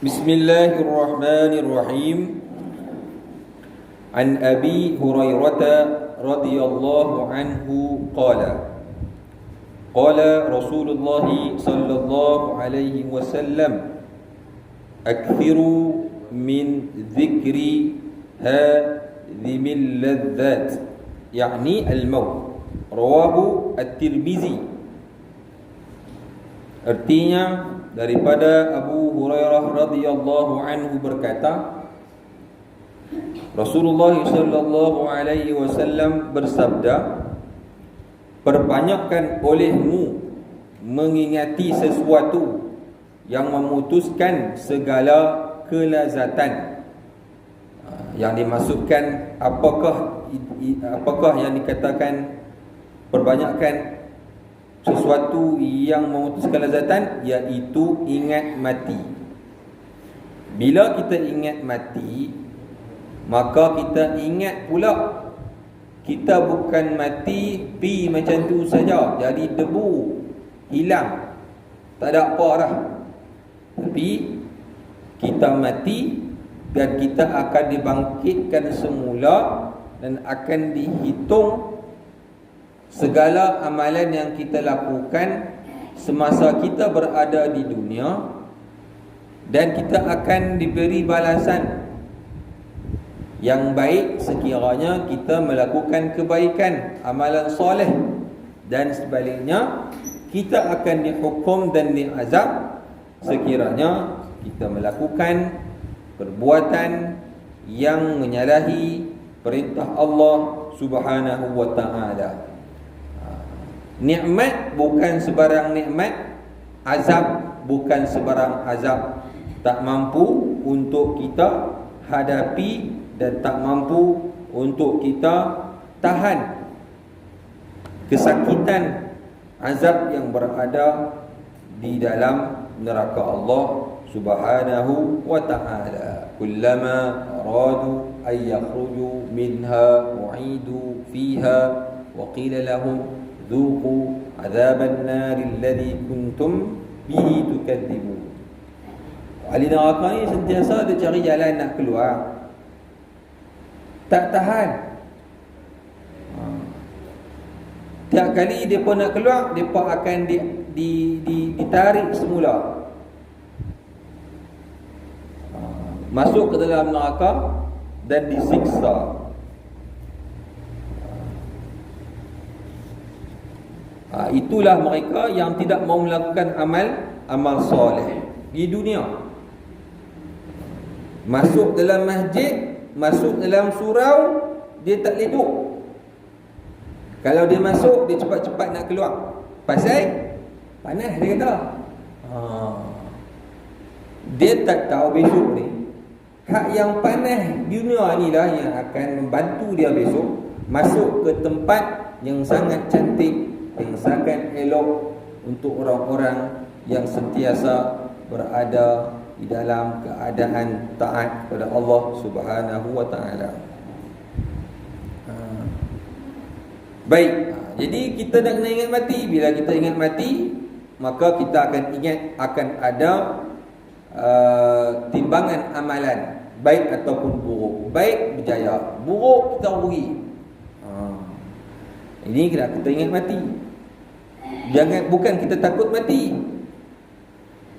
Bismillahirrahmanirrahim. An Abi Hurairah radhiyallahu anhu qala Rasulullah sallallahu alaihi wasallam akthiru min dhikri hadhimil ladzat, yakni al-maut. Rawahu at-Tirmizi. Artinya, daripada Abu Hurairah radhiyallahu anhu berkata, Rasulullah sallallahu alaihi wasallam bersabda, perbanyakkan olehmu mengingati sesuatu yang memutuskan segala kelazatan. Yang dimaksudkan apakah yang dikatakan perbanyakkan sesuatu yang memutuskan kelazatan, iaitu ingat mati. Bila kita ingat mati, maka kita ingat pula kita bukan mati pi macam tu saja, jadi debu, hilang, tak ada apa dah. Tapi kita mati dan kita akan dibangkitkan semula dan akan dihitung segala amalan yang kita lakukan semasa kita berada di dunia, dan kita akan diberi balasan yang baik sekiranya kita melakukan kebaikan, amalan soleh, dan sebaliknya kita akan dihukum dan diazab sekiranya kita melakukan perbuatan yang menyalahi perintah Allah Subhanahu wa ta'ala. Nikmat bukan sebarang nikmat, azab bukan sebarang azab. Tak mampu untuk kita hadapi dan tak mampu untuk kita tahan kesakitan azab yang berada di dalam neraka Allah Subhanahu wa ta'ala. Kullama aradu ay yakhruju minha u'idu fiha wa qila lahum dhuqu adzaban nar alladhi kuntum bihi tukadzibun. Ahli neraka ni sentiasa dia cari jalan nak keluar, tak tahan. Tiap kali mereka nak keluar, mereka akan ditarik semula, masuk ke dalam neraka dan disiksa. Itulah mereka yang tidak mau melakukan amal soleh di dunia. Masuk dalam masjid, masuk dalam surau, dia tak boleh duduk. Kalau dia masuk, dia cepat-cepat nak keluar. Pasal panas, dia kata. Dia tak tahu besok ni, hak yang panas dunia ni lah yang akan membantu dia besok masuk ke tempat yang sangat cantik, yang sangat elok untuk orang-orang yang sentiasa berada di dalam keadaan taat kepada Allah Subhanahu wa ta'ala. Baik, jadi kita nak kena ingat mati. Bila kita ingat mati, maka kita akan ingat akan ada timbangan amalan, baik ataupun buruk. Baik berjaya, buruk kita rugi. Ini kita ingat mati. Bukan kita takut mati.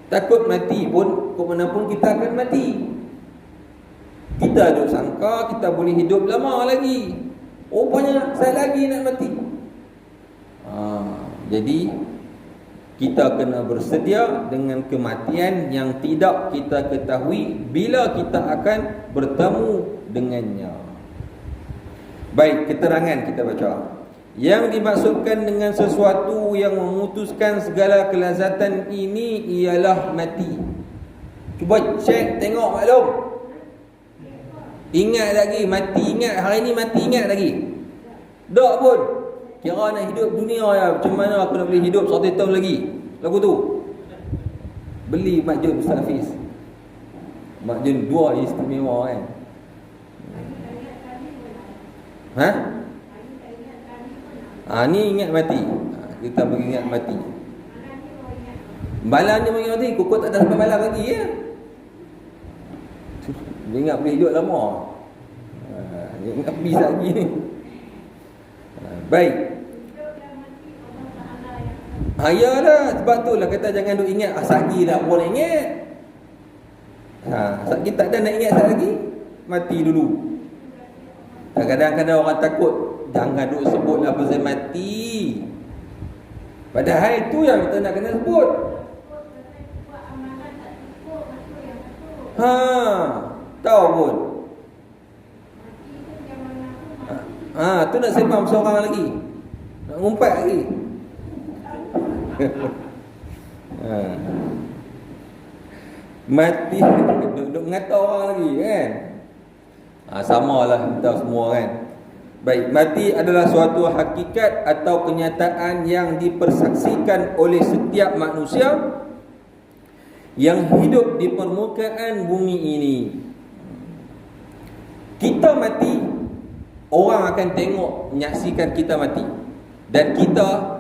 Takut mati pun, ke mana pun kita akan mati. Kita duk sangka kita boleh hidup lama lagi, rupanya saya lagi nak mati. Jadi kita kena bersedia dengan kematian yang tidak kita ketahui bila kita akan bertemu dengannya. Baik, keterangan kita baca. Yang dimaksudkan dengan sesuatu yang memutuskan segala kelazatan ini ialah mati. Cuba cek, tengok maklum. Ingat lagi, mati ingat. Hari ni mati ingat lagi. Tak pun. Kira nak hidup dunia ya, macam mana aku nak boleh hidup 100 tahun lagi. Lagu tu beli Mak Jun Ustaz Hafiz. Mak Jun 2 istimewa kan. Ni ingat mati. Kita mengingat mati. Balang dia mengingat mati, kukut tak ada sampai balang lagi ya. Dia ingat boleh hidup lama. Dia ingat habis lagi ni. Baik. Ayalah, sebab tu lah kata jangan duk ingat lagi dah pun ingat. Lagi tak ada nak ingat lagi, mati dulu. Kadang-kadang orang takut, jangan duk sebut lah pasal mati. Padahal itu yang kita nak kena sebut. Tahu pun. Tu nak sembang seorang lagi. Nak ngumpat lagi. Mati duduk mengata orang lagi kan. Samalah kita semua kan. Baik, mati adalah suatu hakikat atau kenyataan yang dipersaksikan oleh setiap manusia yang hidup di permukaan bumi ini. Kita mati, orang akan tengok, menyaksikan kita mati. Dan kita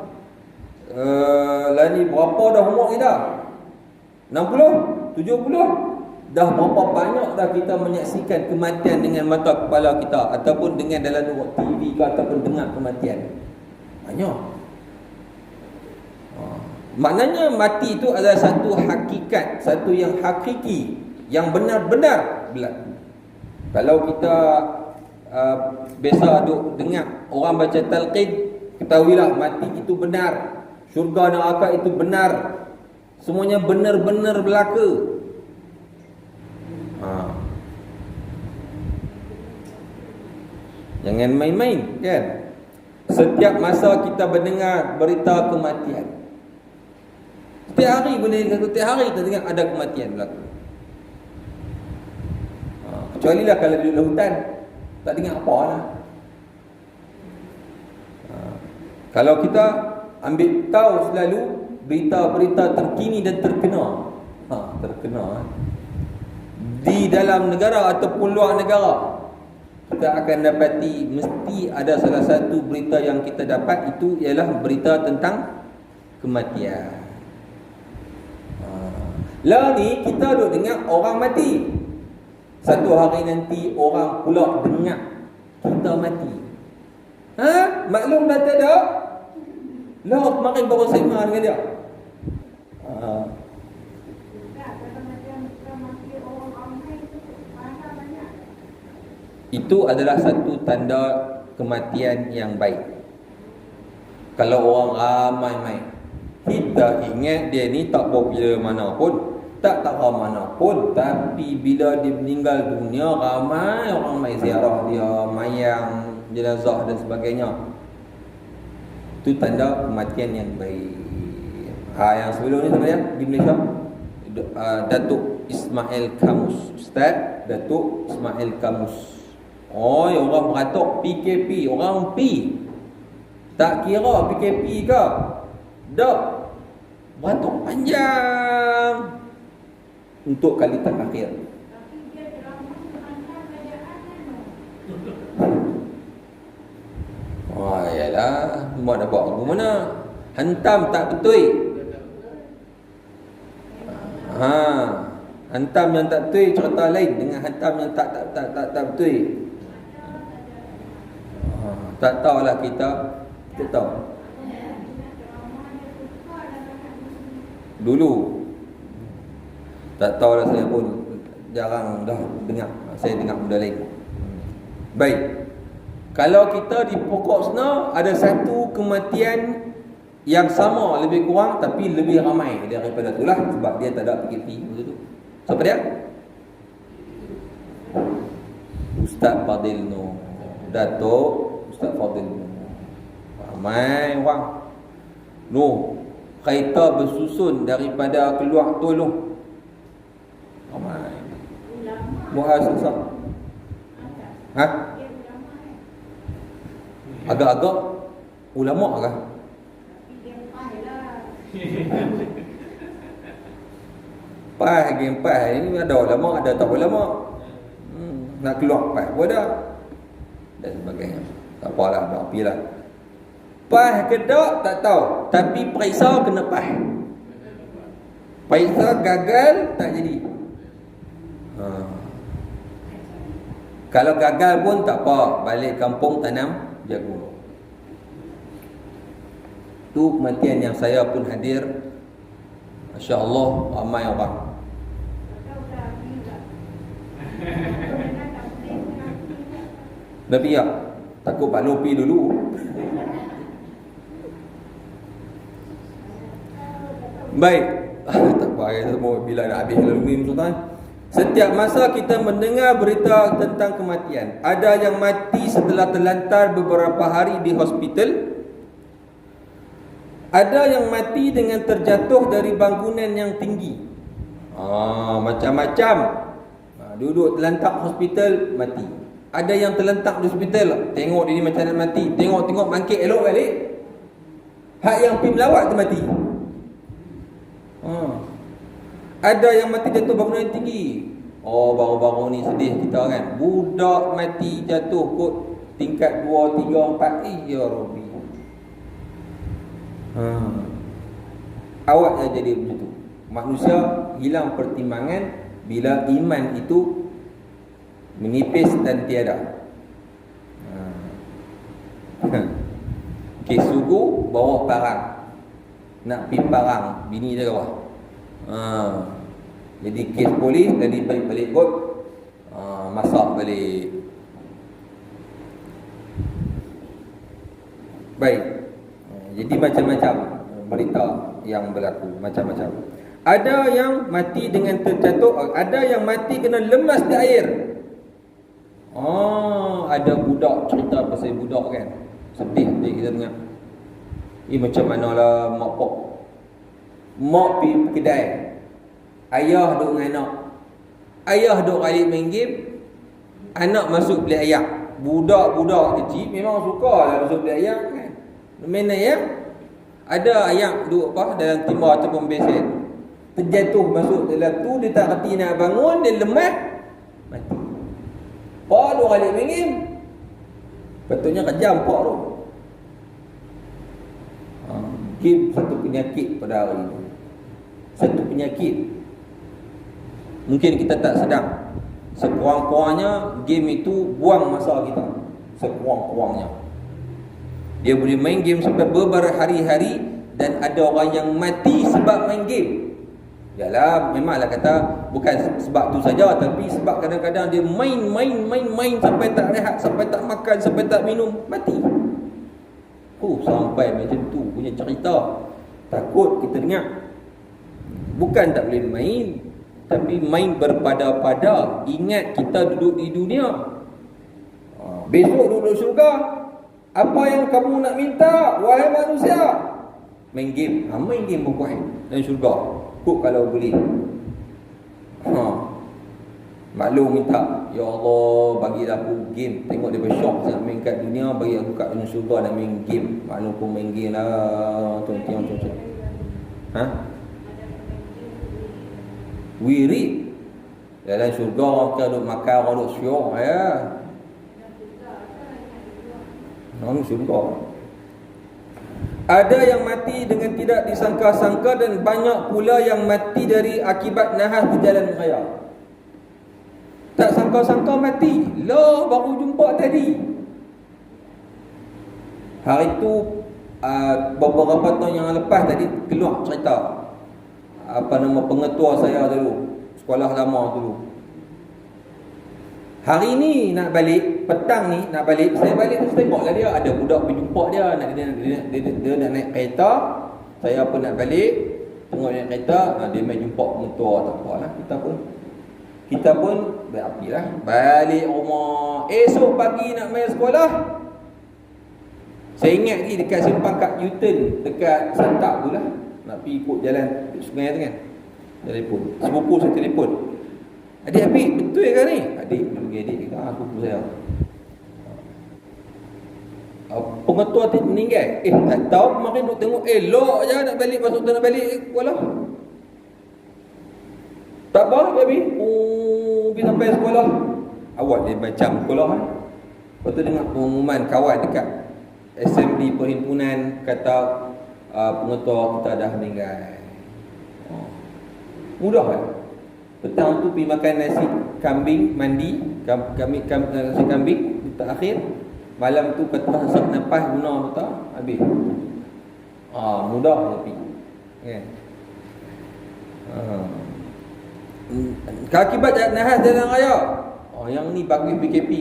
ni berapa dah umur kita? 60? 70? Dah berapa banyak dah kita menyaksikan kematian dengan mata kepala kita, ataupun dengan dalam TV ke, ataupun dengar kematian. Banyak. Maknanya mati itu adalah satu hakikat, satu yang hakiki, yang benar-benar berlaku. Kalau kita biasa duk dengar orang baca talqin, ketahuilah mati itu benar, syurga neraka itu benar, semuanya benar-benar berlaku. Jangan main-main kan. Setiap masa kita mendengar berita kematian, setiap hari kita dengar ada kematian berlaku. Kecuali lah kalau duduk dalam hutan, tak dengar apa lah. Kalau kita ambil tahu selalu berita-berita terkini dan terkena, di dalam negara ataupun luar negara, kita akan dapati mesti ada salah satu berita yang kita dapat, itu ialah berita tentang kematian. Lah ni kita duk dengar orang mati. Satu hari nanti orang pula dengar kita mati. Maklum dah tak ada? Lah kemarin baru sembang dengan dia. Itu adalah satu tanda kematian yang baik. Kalau orang ramai main, kita ingat dia ni tak popular mana pun, tak tahu mana pun, tapi bila dia meninggal dunia, ramai orang mai ziarah dia, mayang, jenazah dan sebagainya. Itu tanda kematian yang baik. Yang sebelum ni siapa dia di Malaysia? Datuk Ismail Kamus, Ustaz Datuk Ismail Kamus. Orang beratuk PKP, orang P. Tak kira PKP ke? Dak. Beratuk panjang untuk kali terakhir. Yalah, mau nak buat lagu mana? Hantam tak betul. Hantam yang tak betul cerita lain dengan hantam yang tak betul. Tak tahulah kita tahu. Dulu tak tahulah, saya pun jarang dah dengar. Saya dengar benda lain. Baik. Kalau kita di pokok sana ada satu kematian yang sama lebih kurang, tapi lebih ramai daripada itulah, sebab dia tak ada PKP begitu. Siapa dia? Ustaz Fadil Nur, Datuk Ustaz Fadil Nur. Ramai orang. Kereta bersusun daripada keluar tolong. Ramai. Muasasah. Agak-agak ulama kah? Pas ini ada ulama, ada tak ulama. Nak keluar pas pun ada, dan sebagainya. Tak apalah, tak apilah. Pas ke tak tahu, tapi periksa kena pas. Periksa gagal tak jadi. Kalau gagal pun tak apa, balik kampung tanam jagung. Tu kematian yang saya pun hadir. Masya Allah, ramai orang. Dah piak. Takut Pak Lopi dulu. Baik. Tak apa, semua bila nak habis lalu ni Sultan. Setiap masa kita mendengar berita tentang kematian. Ada yang mati setelah terlantar beberapa hari di hospital. Ada yang mati dengan terjatuh dari bangunan yang tinggi. Macam-macam. Duduk terlantak hospital, mati. Ada yang terlentak di hospital, tengok dia ni macam nak mati, tengok bangkit elok balik. Hak yang pergi melawat tu mati. Ada yang mati jatuh bangunan yang tinggi. Baru-baru ni sedih kita kan. Budak mati jatuh kot tingkat 2, 3, 4. Ya Rabbi. Awak dah jadi begitu. Manusia hilang pertimbangan bila iman itu menipis dan tiada. Kes sugu bawa parang, nak pergi parang bini dia bawah. Jadi kes polis jadi balik kot, masak balik. Baik. Jadi macam-macam berita yang berlaku, macam-macam. Ada yang mati dengan terjatuh, ada yang mati kena lemas di air. Ada budak cerita pasal budak kan. Sedih kita dengar. Ini macam manalah mak pok. Mak pergi kedai. Ayah duduk dengan anak. Ayah duduk balik main game. Anak masuk beli ayak. Budak-budak kecil memang suka lah masuk beli ayak kan. Main ayak. Ada ayak duduk dalam timba ataupun besen. Terjatuh masuk dalam tu, dia tak reti nak bangun, dia lemah, mati. Pak lu balik main game. Patutnya kejam pak tu. Game satu penyakit pada hari ini. Satu penyakit. Mungkin kita tak sedar. Sekurang-kurangnya game itu buang masa kita. Sekurang-kurangnya. Dia boleh main game sampai berhari-hari dan ada orang yang mati sebab main game. Yalah, memanglah kata bukan sebab tu saja, tapi sebab kadang-kadang dia main sampai tak rehat, sampai tak makan, sampai tak minum, mati. Sampai macam tu punya cerita. Takut kita dengar. Bukan tak boleh main, tapi main berpada-pada. Ingat kita duduk di dunia. Besok duduk syurga. Apa yang kamu nak minta, wahai manusia? Main game. Main game bukan dan syurga. Kok kalau boleh. Maklum minta, ya Allah bagilah aku game. Tengok dia bersyok nak main kat dunia, bagi aku kat dunia syurga nak main game. Maklum pun main game lah. Tuan-tuan. Wirid dalam syurga orang kita duduk makan, orang duduk syok ya. Orang syurga. Ada yang mati dengan tidak disangka-sangka dan banyak pula yang mati dari akibat nahas di jalan raya. Tak sangka-sangka mati. Loh, baru jumpa tadi. Hari itu beberapa tahun yang lepas tadi keluar cerita pengetua saya dulu, sekolah lama dulu. Hari ni nak balik, petang ni nak balik, saya balik tu tengoklah dia ada budak berjumpa dia nak naik kereta. Saya pun nak balik, tengok naik kereta, dia main jumpa pengetua tak apalah, kita pun berapilah balik rumah. Esok pagi nak main sekolah. Saya ingat lagi dekat simpang kat U-turn dekat Santak tu lah, nak pergi ikut jalan sungai tu kan. Telefon sepupu saya telefon, adik Habib betul ke ni? Adik kata sepupu saya. Pengetua tu meninggal. Tak tahu kemarin duk tengok elok je nak balik, masuk tu nak balik sekolah. Tak apa Habib. Pergi sampai sekolah. Awak dia macam sekolah kan. Lepas tu dengar pengumuman kawan dekat assembly perhimpunan kata pengetua kita dah meninggal. Mudah kan? Petang tu pergi makan nasi kambing, mandi nasi kambing terakhir. Malam tu kata sesak nafas guna betul habis. Mudah tapi kan. Akibat nahas jalan raya. Yang ni bagi PKP.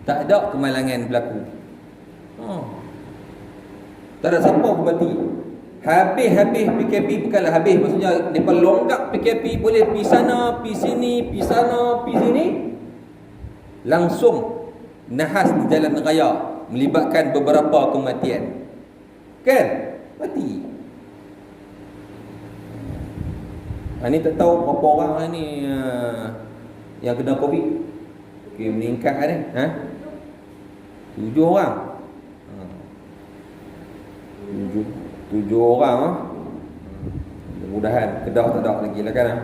Tak ada kemalangan berlaku. Tak ada siapa mati. Habis PKP bukanlah habis, maksudnya depa longgak PKP boleh pi sana, pi sini, pi sana, pi sini. Langsung nahas di jalan raya melibatkan beberapa kematian. Kan? Mati. Ni tak tahu berapa orang ni yang kena Covid. Meningkat ni. 7 orang. 7 orang. Mudah-mudahan Kedah tak ada lagi lah kan.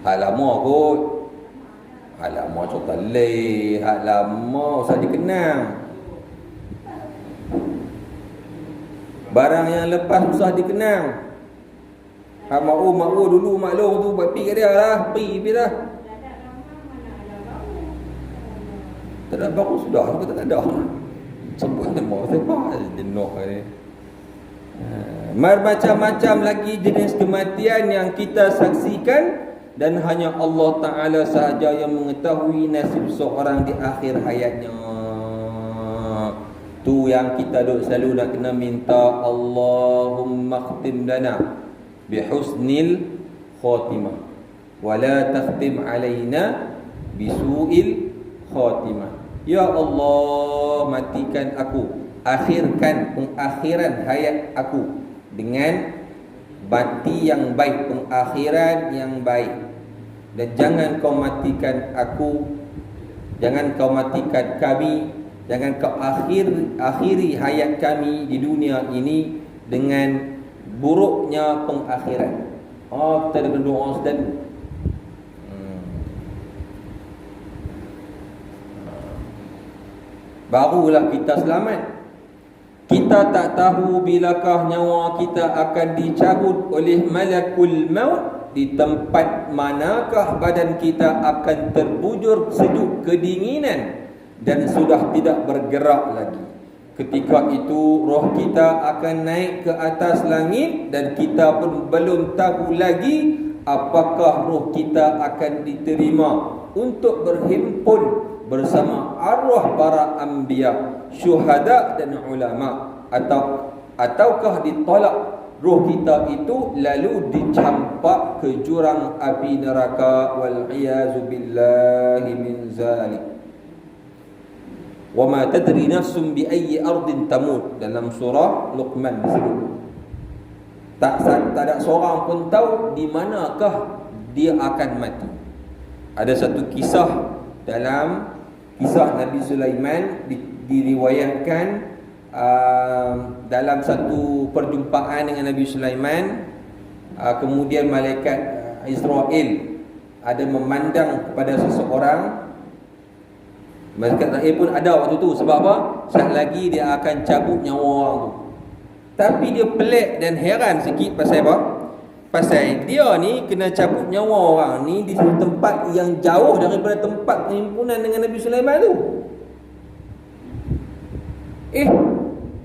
Hak lama kot. Hak lama contoh leh. Hak lama usah dikenang. Barang yang lepas usah dikenang. Hak makru dulu maklum tu buat pergi dia lah. Pergi dah. Tak ada baru sudah aku tak ada. Sebut nama siapa jenuh ni. Macam-macam lagi jenis kematian yang kita saksikan dan hanya Allah Ta'ala sahaja yang mengetahui nasib seorang di akhir hayatnya. Tu yang kita selalu nak kena minta, Allahumma khtim lana bihusnil khatimah wa la takhtim alaina bisu'il khatimah. Ya Allah, matikan aku, akhirkan pengakhiran hayat aku dengan mati yang baik, pengakhiran yang baik. Dan jangan kau matikan aku, jangan kau matikan kami, jangan kau akhiri hayat kami di dunia ini dengan buruknya pengakhiran. Kita ada doa sedang. Barulah kita selamat. Kita tak tahu bilakah nyawa kita akan dicabut oleh malakul maut, di tempat manakah badan kita akan terbujur sejuk kedinginan dan sudah tidak bergerak lagi. Ketika itu roh kita akan naik ke atas langit dan kita pun belum tahu lagi apakah roh kita akan diterima untuk berhimpun bersama arwah para anbiya, syuhada dan ulama, ataukah ditolak roh kita itu lalu dicampak ke jurang api neraka, wal iyazu billahi min zalik. Wa ma tadri nafsun bi ayyi ardin tamut, dalam surah Luqman disebut. Tak ada seorang pun tahu di manakah dia akan mati. Ada satu kisah dalam kisah Nabi Sulaiman diriwayatkan dalam satu perjumpaan dengan Nabi Sulaiman, kemudian malaikat Israel ada memandang kepada seseorang. Malaikat Israel pun ada waktu tu. Sebab apa? Sekejap lagi dia akan cabut nyawa orang tu. Tapi dia pelik dan heran sikit pasal apa? Pasal dia ni kena cabut nyawa orang ni di tempat yang jauh daripada tempat penghimpunan dengan Nabi Sulaiman tu.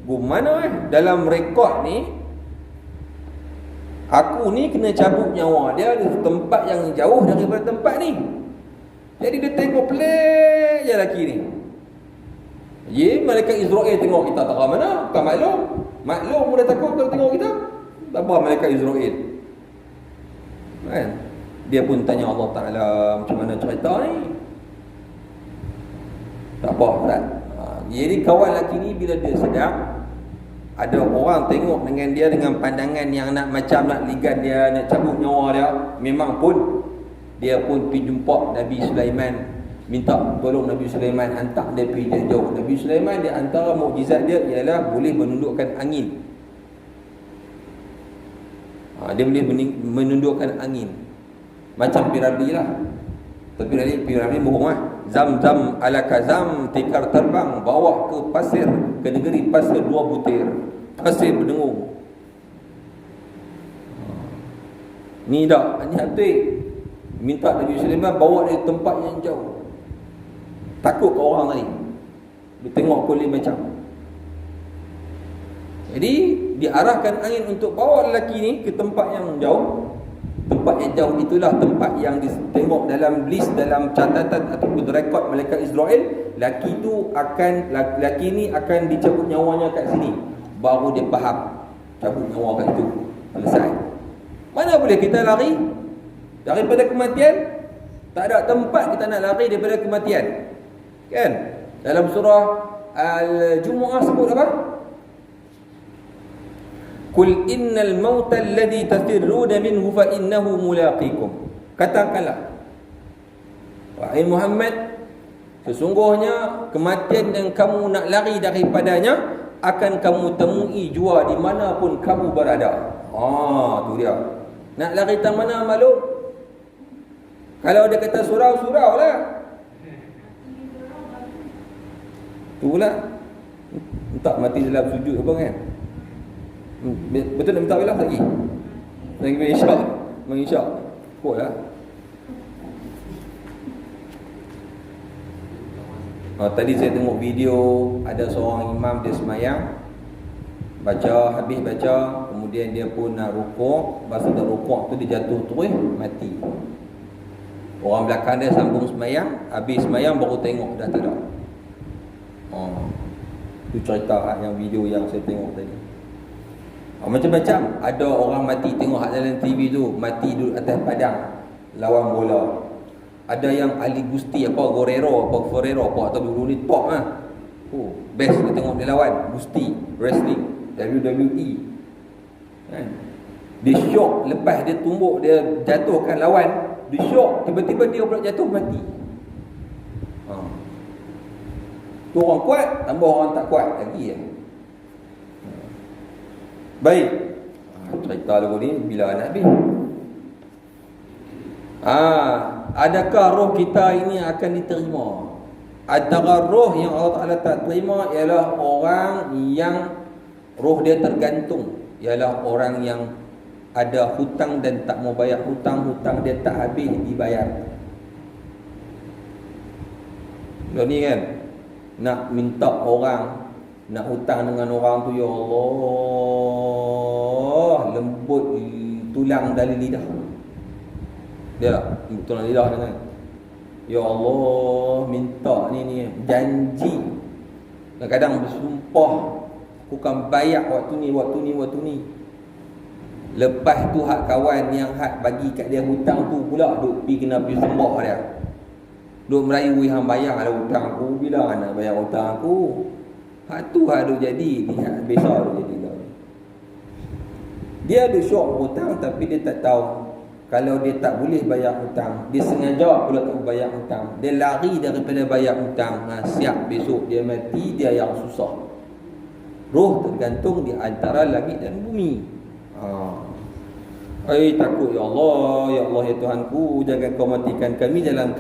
Gimana dalam rekod ni aku ni kena cabut nyawa dia di tempat yang jauh daripada tempat ni. Jadi dia tengok pelik je lelaki ni. Malaikat Israel tengok kita tak mana, bukan maklum mudah takut kalau tengok kita. Tak apa malaikat Israel kan? Dia pun tanya Allah Ta'ala, macam mana cerita ni? Tak apa kan? Jadi kawan lelaki ni bila dia sedar ada orang tengok dengan dia dengan pandangan yang nak macam nak ligan dia, nak cabut nyawa dia, memang pun dia pun pergi jumpa Nabi Sulaiman, minta tolong Nabi Sulaiman hantar dia pergi jauh. Nabi Sulaiman dia antara mukjizat dia ialah boleh menundukkan angin. Dia boleh menundukkan angin macam piramid lah. Tapi piramid bohong lah. Zam-zam ala kazam, tikar terbang bawa ke pasir, ke negeri pasir 2 butir, pasir berdengung. Ni dah, ni Hatib minta Nabi Sulaiman bawa dia ke tempat yang jauh. Takut ke orang tadi. Dia tengok kulit macam. Jadi diarahkan angin untuk bawa lelaki ni ke tempat yang jauh. Tempat yang jauh itulah tempat yang ditengok dalam list, dalam catatan ataupun rekod malaikat Israel. Lelaki ni akan dicabut nyawanya kat sini. Baru dia faham cabut nyawa kat itu. Selesai. Mana boleh kita lari daripada kematian? Tak ada tempat kita nak lari daripada kematian. Kan? Dalam surah Al-Jumu'ah sebut apa? Qul innal mauta alladhi tafirruna minhu fa innahu mulaqikum. Katakanlah, wahai Muhammad, sesungguhnya kematian yang kamu nak lari daripadanya akan kamu temui jua di mana pun kamu berada. Tu dia. Nak lari tang mana maklum? Kalau dia kata surau lah. Itulah. Tak mati dalam sujud apa kan? Betul nak minta belah lagi? Lagi mengisyak. Kuat lah. Tadi saya tengok video, ada seorang imam dia semayang, habis baca, kemudian dia pun nak rukuk. Masa dah rukuk tu dia jatuh terus, mati. Orang belakang dia sambung semayang, habis semayang baru tengok dah tak ada. Itu cerita yang video yang saya tengok tadi. Macam-macam. Ada orang mati tengok dalam TV tu, mati duduk atas padang lawan bola. Ada yang ahli gusti, Guerrero atau dulu ni top lah. Best dia tengok dia lawan gusti, wrestling, WWE. Kan? Dia syok lepas dia tumbuk, dia jatuhkan lawan, dia syok, tiba-tiba dia pula jatuh mati. Tu orang kuat, tambah orang tak kuat lagi ya. Baik. Cerita lagu ni bila nak habis? Adakah roh kita ini akan diterima? Antara roh yang Allah Ta'ala tak terima ialah orang yang roh dia tergantung, ialah orang yang ada hutang dan tak mau bayar hutang dia tak habis dibayar. Lo ni kan nak minta orang, nak hutang dengan orang tu, ya Allah, lembut tulang dari lidah. Dia lah, lembut tulang lidah dengan, ya Allah, minta ni janji. Kadang-kadang bersumpah, aku akan bayar waktu ni. Lepas tu hak kawan yang hak bagi kat dia hutang tu pula duk kena pergi sembah dia. Duk merayu, hang bayar lah hutang aku, bila nak bayar hutang aku? Hak tu hak duk jadi ni, hak besar duk jadi lah. Dia ada syok hutang tapi dia tak tahu kalau dia tak boleh bayar hutang, dia sengaja pula tak bayar hutang, dia lari daripada bayar hutang. Siap besok dia mati, dia yang susah. Roh tergantung di antara langit dan bumi. Takut, ya Allah ya Tuhanku, jangan kau matikan kami dalam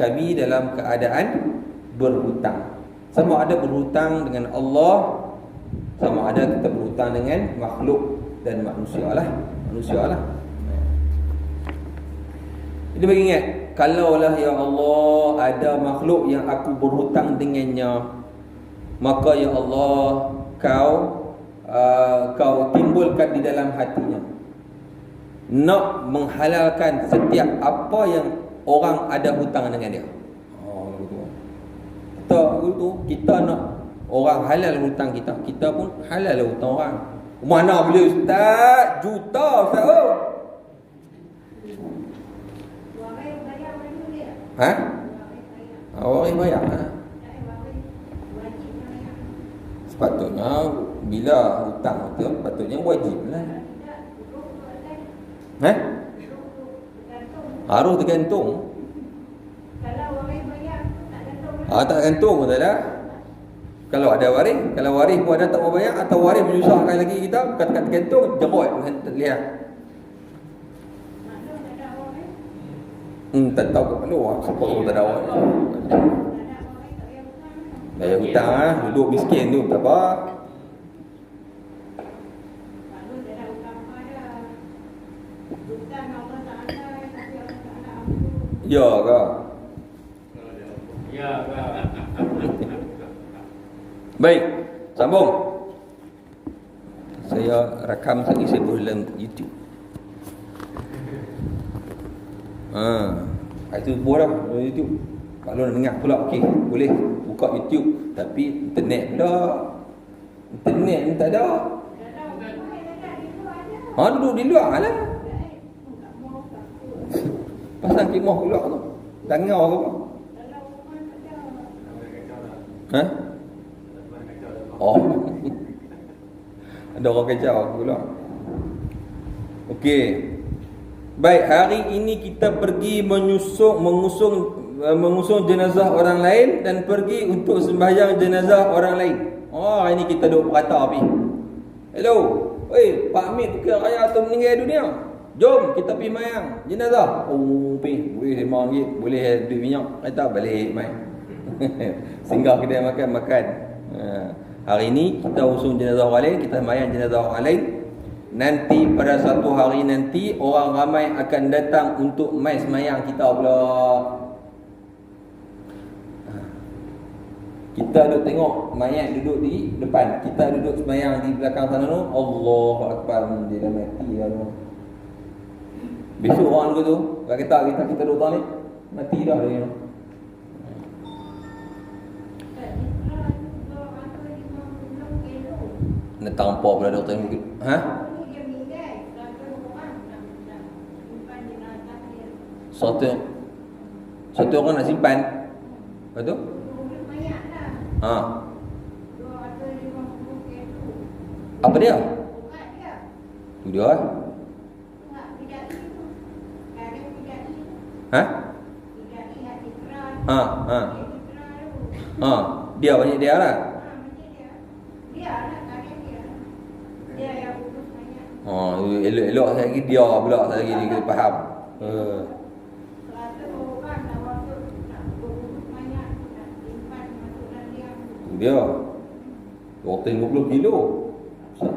keadaan berhutang. Sama ada berhutang dengan Allah, sama ada kita berhutang dengan makhluk dan manusia lah. Jadi bagi ingat, kalaulah ya Allah ada makhluk yang aku berhutang dengannya, maka ya Allah kau timbulkan di dalam hatinya nak menghalalkan setiap apa yang orang ada hutang dengan dia. Kita nak orang halal hutang kita, kita pun halal hutang orang. Mana boleh ustaz? Juta ustaz. Waris bayar. Sepatutnya bila hutang tu patutnya wajib lah. Harus tergantung. Kalau waris bayar tak gantung pun tak ada. Kalau ada waris, kalau waris pun ada tak mau bayar atau waris menyusahkan lagi kita, kata-kata gantung jerut lihat. Tak tahu ke perlu siapa pun tak ada waris. Bayar hutang lah, duduk miskin tu tak apa. Ya ke? Ya ke? Baik, sambung. Saya rakam sekali, saya buat dalam YouTube. Itu buat dah dalam YouTube. Kalau nak dengar pula, okey, boleh buka YouTube. Tapi internet pula. Internet ni tak ada. Duduk di luar lah. Pasang khemah keluar tu. Tangau ke apa? Ha? Oh. Ada orang kacau pula. Okey. Baik, hari ini kita pergi mengusung jenazah orang lain dan pergi untuk sembahyang jenazah orang lain. Oh, hari ini kita duduk perata api. Hello. Oi, Pak Hamid ke raya tu meninggal dunia. Jom kita pergi mayang jenazah. Oh, pergi. Boleh RM5, boleh duit minyak. Kata balik mai. Singgah kedai makan. Hari ini kita usung jenazah orang lain, kita mayang jenazah orang lain. Nanti pada satu hari nanti orang ramai akan datang untuk mai semayang kita pula. Kita duduk tengok mayat duduk di depan, kita duduk semayang di belakang sana tu. Allahu Akbar, dia dah mati dah tu. Besok orang tu kalau kita duduk ni mati dah dia. Nak tampar pula doktor ni. Ha? Satu orang nak simpan. Lepas tu? Apa dia? Tu dia. Dia banyak dia lah. Elok-elok saya lagi dia pula, saya lagi dia faham. Dia 250 kilo.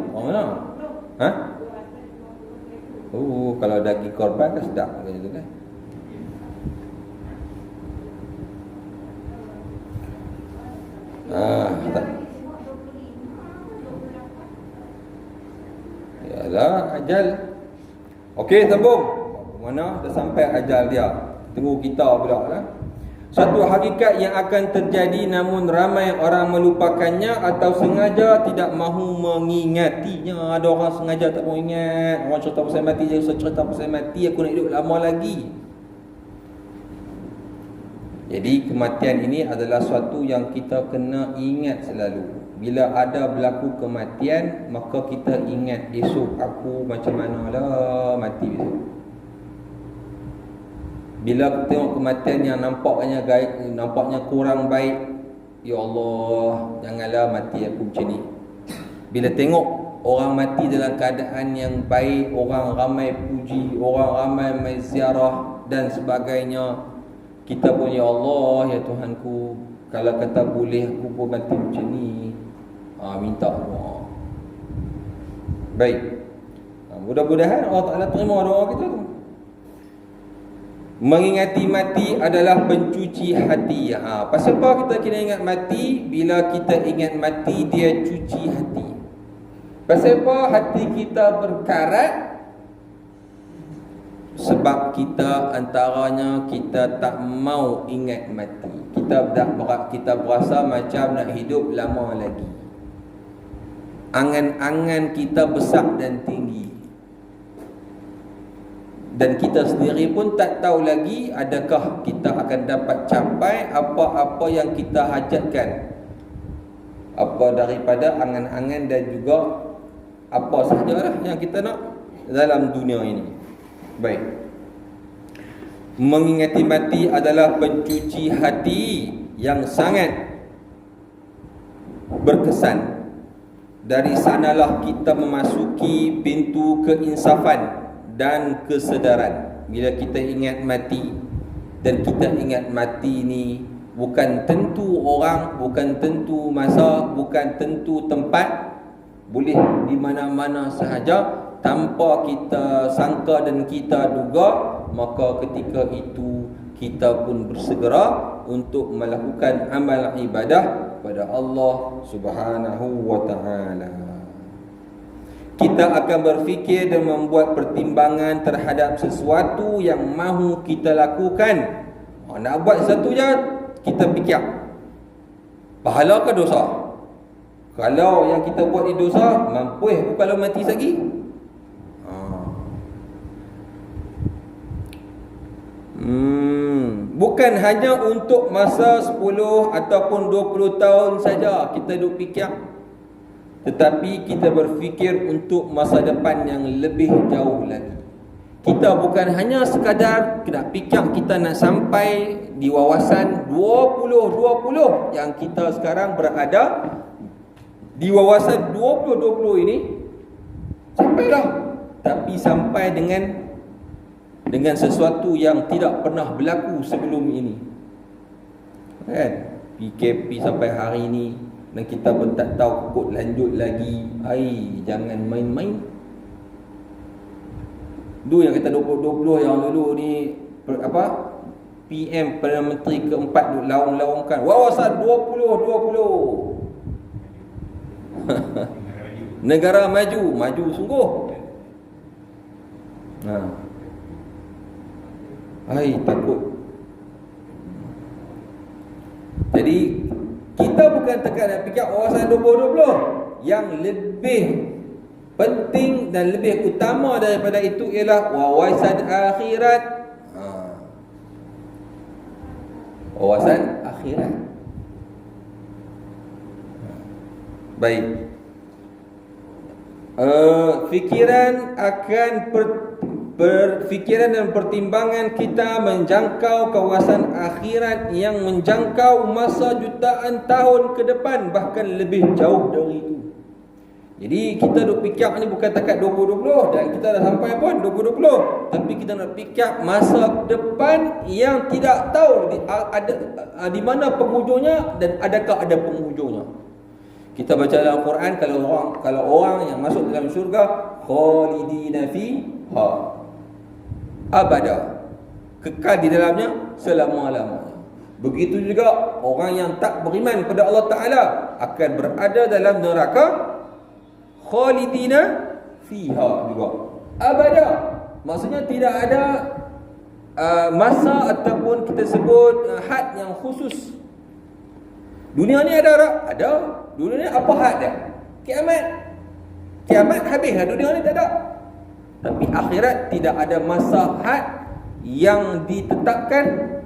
Mana? Ha? Oh, kalau daging korban kan sedap gitu kan. Tak. Yalah, ajal. Okey, sambung. Mana dah sampai ajal dia. Tunggu kita pula lah. Satu hakikat yang akan terjadi namun ramai orang melupakannya atau sengaja tidak mahu mengingatinya. Ada orang sengaja tak mahu ingat. Orang cerita pasal mati je, cerita pasal mati aku nak hidup lama lagi. Jadi kematian ini adalah suatu yang kita kena ingat selalu. Bila ada berlaku kematian, maka kita ingat esok aku macam mana lah mati besok. Bila kita tengok kematian yang nampaknya kurang baik, ya Allah, janganlah mati aku macam ni. Bila tengok orang mati dalam keadaan yang baik, orang ramai puji, orang ramai mai ziarah dan sebagainya, kita pun ya Allah, ya Tuhanku, kalau kata boleh aku pun mati macam ni. Minta doa. Baik. Mudah-mudahan Allah Ta'ala terima doa kita tu. Mengingati mati adalah pencuci hati. Pasal apa kita kena ingat mati? Bila kita ingat mati, dia cuci hati. Pasal apa hati kita berkarat? Sebab kita antaranya kita tak mau ingat mati. Kita berasa macam nak hidup lama lagi. Angan-angan kita besar dan tinggi. Dan kita sendiri pun tak tahu lagi adakah kita akan dapat capai apa-apa yang kita hajatkan, apa daripada angan-angan dan juga apa sahajalah yang kita nak dalam dunia ini. Baik. Mengingati mati adalah pencuci hati yang sangat berkesan. Dari sanalah kita memasuki pintu keinsafan dan kesedaran. Bila kita ingat mati, dan kita ingat mati ni bukan tentu orang, bukan tentu masa, bukan tentu tempat, boleh di mana-mana sahaja tanpa kita sangka dan kita duga, maka ketika itu kita pun bersegera untuk melakukan amal ibadah pada Allah Subhanahu wa taala. Kita akan berfikir dan membuat pertimbangan terhadap sesuatu yang mahu kita lakukan. Nak buat satu je, kita fikir pahala ke dosa? Kalau yang kita buat ni dosa, mampu kalau mati lagi? Bukan hanya untuk masa 10 ataupun 20 tahun saja kita duk fikir, tetapi kita berfikir untuk masa depan yang lebih jauh lagi. Kita bukan hanya sekadar nak fikir kita nak sampai di wawasan 2020 yang kita sekarang berada di wawasan 2020 ini, sampailah, tapi sampai dengan sesuatu yang tidak pernah berlaku sebelum ini, kan? PKP sampai hari ini dan kita pun tak tahu kok lanjut lagi. Jangan main-main. Dulu yang kata 2020 yang dulu ni PM Perdana Menteri keempat duk laung-laungkan wawasan 2020. Negara maju sungguh. Takut. Jadi kita bukan tekan nak fikir wawasan 2020. Yang lebih penting dan lebih utama daripada itu ialah wawasan akhirat. Wawasan akhirat. Baik. Fikiran akan Berfikiran dan pertimbangan kita menjangkau kawasan akhirat yang menjangkau masa jutaan tahun ke depan, bahkan lebih jauh dari itu. Jadi kita duk fikir ni bukan takat 2020 dan kita dah sampai pun 2020, tapi kita nak fikir masa depan yang tidak tahu di mana penghujungnya dan adakah ada penghujungnya. Kita baca dalam Quran, kalau orang yang masuk dalam syurga, khalidina fiha abada, kekal di dalamnya selama-lamanya. Begitu juga orang yang tak beriman kepada Allah Ta'ala akan berada dalam neraka, khalidina fiha juga abada. Maksudnya tidak ada masa ataupun kita sebut had yang khusus. Dunia ni ada tak? Ada. Dunia ni apa had dia? Kiamat habis lah, dunia ni tak ada. Tapi akhirat tidak ada masa had yang ditetapkan,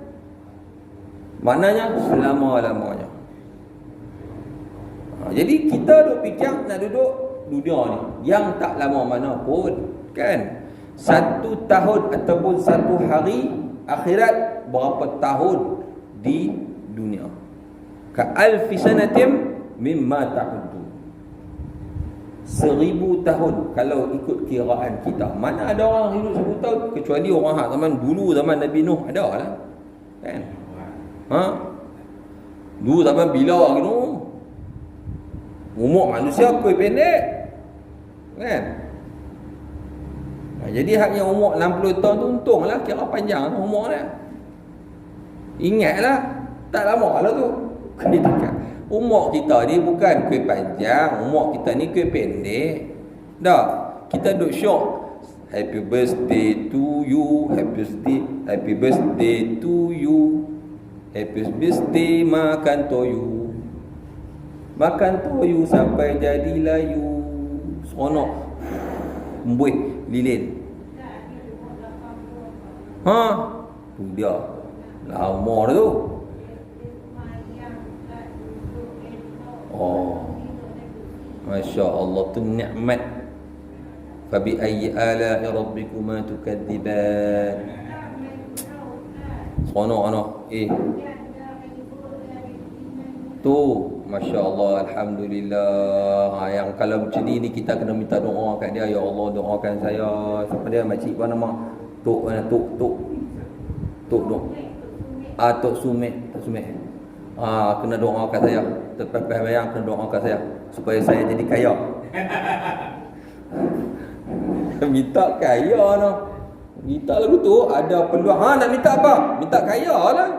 maknanya selama-lamanya. Jadi kita duk fikir nak duduk dunia ni yang tak lama mana pun, kan? 1 tahun ataupun 1 hari akhirat berapa tahun di dunia? Ka alfi sanatim mimma ta'uddu. 1000 tahun kalau ikut kiraan kita. Mana ada orang hidup 1000 tahun kecuali orang zaman dulu, zaman Nabi Nuh ada lah, kan? Dulu zaman bila gitu, umur manusia pendek, kan? Jadi hak yang umur 60 tahun tu untunglah, kira panjang umur dia. Ingatlah tak lama lah tu. Umur kita ni bukan kuih panjang, umur kita ni kuih pendek. Dah, kita duk syok. Happy birthday to you, happy birthday to you, happy birthday makan toyu. Makan toyu sampai jadi layu. Seronok. Embuih lilin. Tu dia. Lama dah tu. Masya Allah, tu nikmat. Fabi ayyi ala'i rabbikuma tukadziban. Seronok. Tu Masya Allah, Alhamdulillah. Yang kalau macam ni kita kena minta doa kat dia. Ya Allah, doakan saya. Siapa dia? Makcik apa nama? Tok Sumek. Kena doakan saya. Terpepeh bayang, kena doakan saya supaya saya jadi kaya. Minta kaya no. Kita lagu tu ada peluang. Nak minta apa? Minta kaya lah.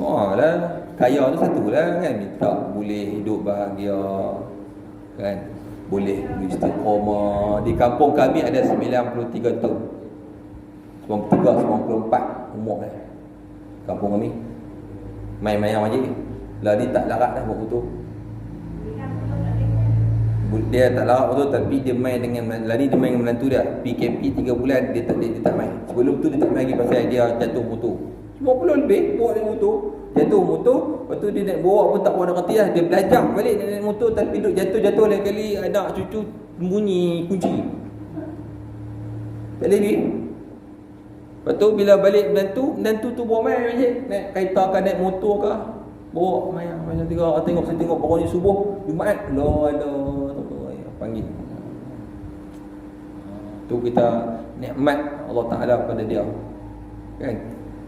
Lah. Kaya tu satu lah kan. Minta boleh hidup bahagia kan. Boleh istiqamah. Di kampung kami ada 93 tahun. 93, 94 umur kan. Kampung kami main-main majlis. Lah dia tak larat dah buat betul. Dia tak larat betul, tapi dia main dengan lari, dia main dengan menantu dia. PKP 3 bulan dia tak main. Sebelum tu dia tak main lagi pasal dia jatuh motor. 50 lebih bawa naik motor. Jatuh motor, lepas tu dia nak bawa pun tak nak kerti lah. Dia belajar balik naik motor, tapi duduk jatuh lain kali anak cucu bunyi kunci. Tak lagi. Lepas tu bila balik menantu tu bawa main je. Naik kereta ke naik motor ke, bawa main tengok saya tengok baru ni subuh Jumaat. Panggil. Tu kita nikmat Allah Taala pada dia. Kan?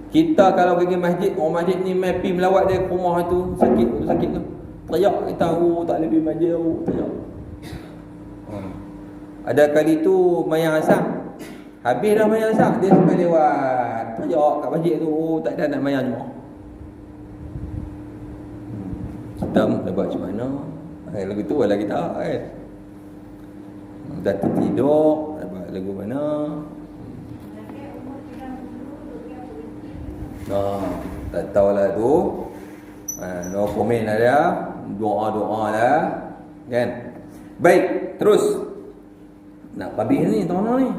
Kita kalau pergi masjid, orang masjid ni mai pi melawat dia ke rumah tu, sakit tu. Teriak kita, tak boleh pergi masjid, teriak. Ada kali tu mayang asar. Habis dah mayang asar, dia sampai lewat. Teriak kat masjid tu, tak ada nak mayang semua. Kita nak buat macam mana? Lagu tu lah kita kan. Dah tertidur, dapat lagu mana? Tak tahulah tu. No komen lah dia. Doa-doa lah kan. Baik, terus nak habis ni tuan-tuan ni.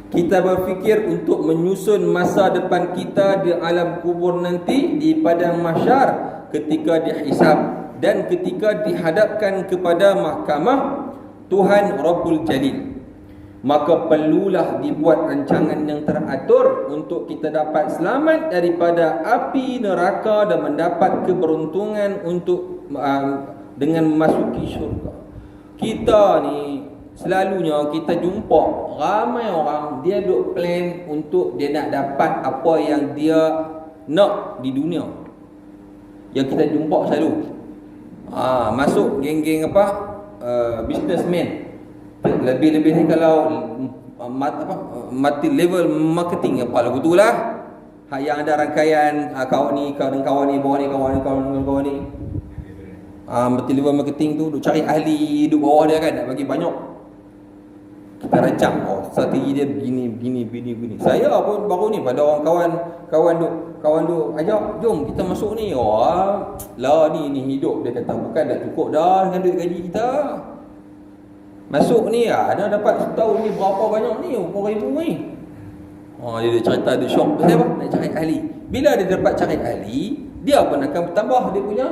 Kita berfikir untuk menyusun masa depan kita di alam kubur nanti, di padang mahsyar, ketika dihisab dan ketika dihadapkan kepada mahkamah Tuhan Rabbul Jalil. Maka perlulah dibuat rancangan yang teratur untuk kita dapat selamat daripada api neraka dan mendapat keberuntungan untuk dengan memasuki syurga. Kita ni selalunya kita jumpa ramai orang dia duk plan untuk dia nak dapat apa yang dia nak di dunia. Yang kita jumpa selalu masuk geng-geng businessman. Lebih-lebih ni kalau mati level marketing apa lagu tu lah. Yang ada rangkaian kawan ni kawan ni, bawah ni kawan ni. Mati level marketing tu duk cari ahli duk bawah dia kan, nak bagi banyak. Kita rancang strategi dia begini. Saya pun baru ni pada orang kawan duk ajak, jom kita masuk ni. Lah ni hidup dia kata bukan dah cukup dah dengan duit gaji kita. Masuk ni dah dapat setahun ni berapa banyak ni, berapa ribu ni. Dia cerita dia syok pasal apa? Nak cari ahli. Bila dia dapat cari ahli, dia pun akan bertambah dia punya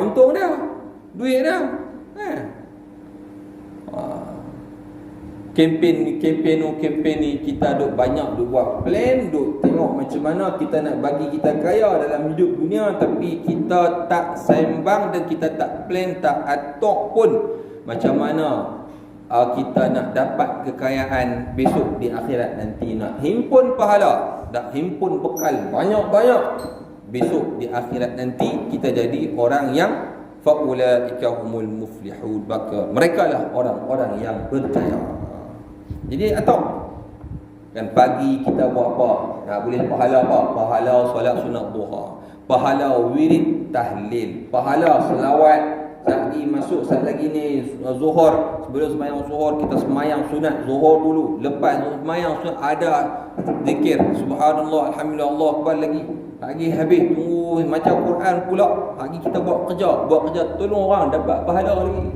untung dia, duit dia. Kempen ni kita duk banyak duk buat plan, duk tengok macam mana kita nak bagi kita kaya dalam hidup dunia, tapi kita tak sembang dan kita tak plan, tak atok pun macam mana kita nak dapat kekayaan besok di akhirat nanti, nak himpun pahala, nak himpun bekal banyak-banyak besok di akhirat nanti kita jadi orang yang faulaika humul muflihun, maka merekalah orang-orang yang berjaya. Jadi atau kan pagi kita buat apa? Boleh pahala apa? Pahala solat sunat duha, pahala wirid tahlil, pahala selawat. Saat lagi ni zuhur, sebelum sembahyang zuhur kita sembahyang sunat zuhur dulu. Lepas sembahyang sunat ada zikir subhanallah alhamdulillah Allah akbar lagi. Lagi habis tunggu macam Quran pula. Lagi kita buat kerja, tolong orang dapat pahala lagi.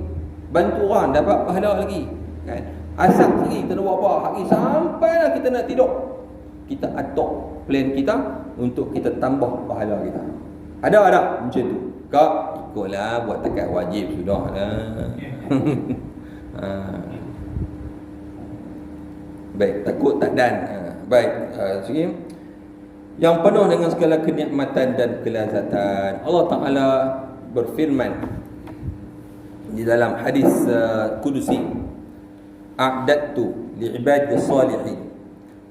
Bantu orang dapat pahala lagi. Kan? Asal lagi kita nak buat apa? Lagi sampailah kita nak tidur. Kita atok plan kita untuk kita tambah pahala kita. Ada macam tu. Kak, ikutlah buat takat wajib sudahlah. Baik, takut tak dan. Baik, sini yang penuh dengan segala kenikmatan dan kelazatan. Allah Ta'ala berfirman di dalam hadis kudusi, a'dadtu li'ibadi salihin,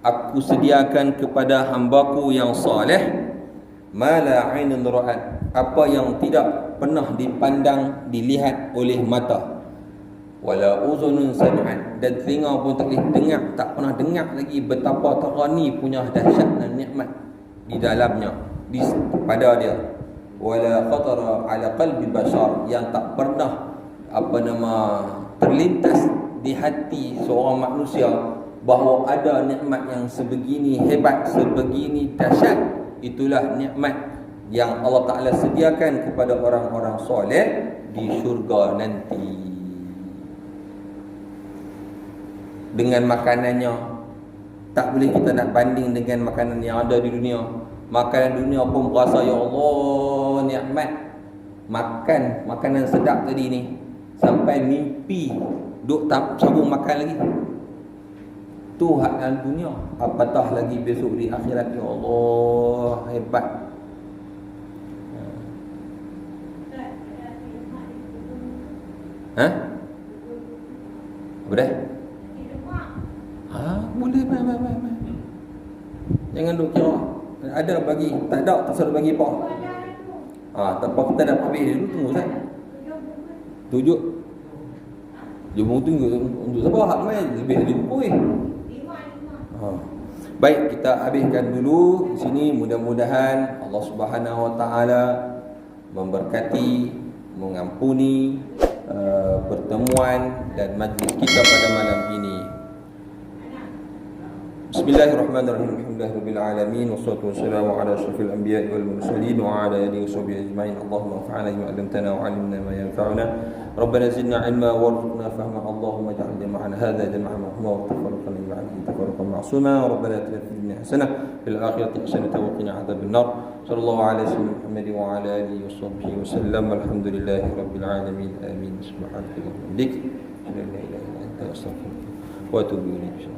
aku sediakan kepada hambaku yang saleh ma la 'ainun ra'at, apa yang tidak pernah dipandang, dilihat oleh mata. Wala uzunun sami'an, dan telinga pun tak boleh dengar, tak pernah dengar lagi betapa terani punya dahsyat dan nikmat di dalamnya, pada dia. Wala khatara ala qalbi bashar, yang tak pernah terlintas di hati seorang manusia bahawa ada nikmat yang sebegini hebat, sebegini dahsyat. Itulah nikmat yang Allah Ta'ala sediakan kepada orang-orang soleh di syurga nanti. Dengan makanannya, tak boleh kita nak banding dengan makanan yang ada di dunia. Makanan dunia pun berasa, ya Allah, nikmat. Makan makanan sedap tadi ni sampai mimpi duk tak sambung makan lagi. Tu hak dalam dunia, apatah lagi besok di akhirat. Ya Allah, hebat. Apa dah? Boleh, mai. Jangan duk kira ada bagi, tak ada tak suruh bagi apa. Tak apa, kita dah habis dulu, tunggu Ustaz. 7 tunggu untuk siapa hak mai lebih dari 5. Baik, kita habiskan dulu di sini. Mudah-mudahan Allah Subhanahu Wa Taala memberkati, mengampuni pertemuan dan majlis kita pada malam ini. Bismillahirrahmanirrahim. Alhamdulillahirabbil alamin, wassalatu wassalamu ala asyrafil anbiya'i wal mursalin wa ala alihi washabbihi ajma'in. Allahumma anfa'na bima 'allamtana wa 'allimna ma yanfa'una. Rabbana zidna 'ilma warzuqna fahma. Allahumma ij'al jama'ana hadha jam'an marhuma wa tafarraqana min ba'dihi tafarruqan ma'suma. Rabbana atina fid dunya hasanah fil akhirati hasanah wa qina 'adzaban nar. Sallallahu alaihi Muhammad wa ala alihi washabbihi wasallam. Alhamdulillahirabbil alamin. Amin. Subhanakallahumma wa bihamdik, asyhadu an la ilaha illa anta, astaghfiruka wa atubu ilaik.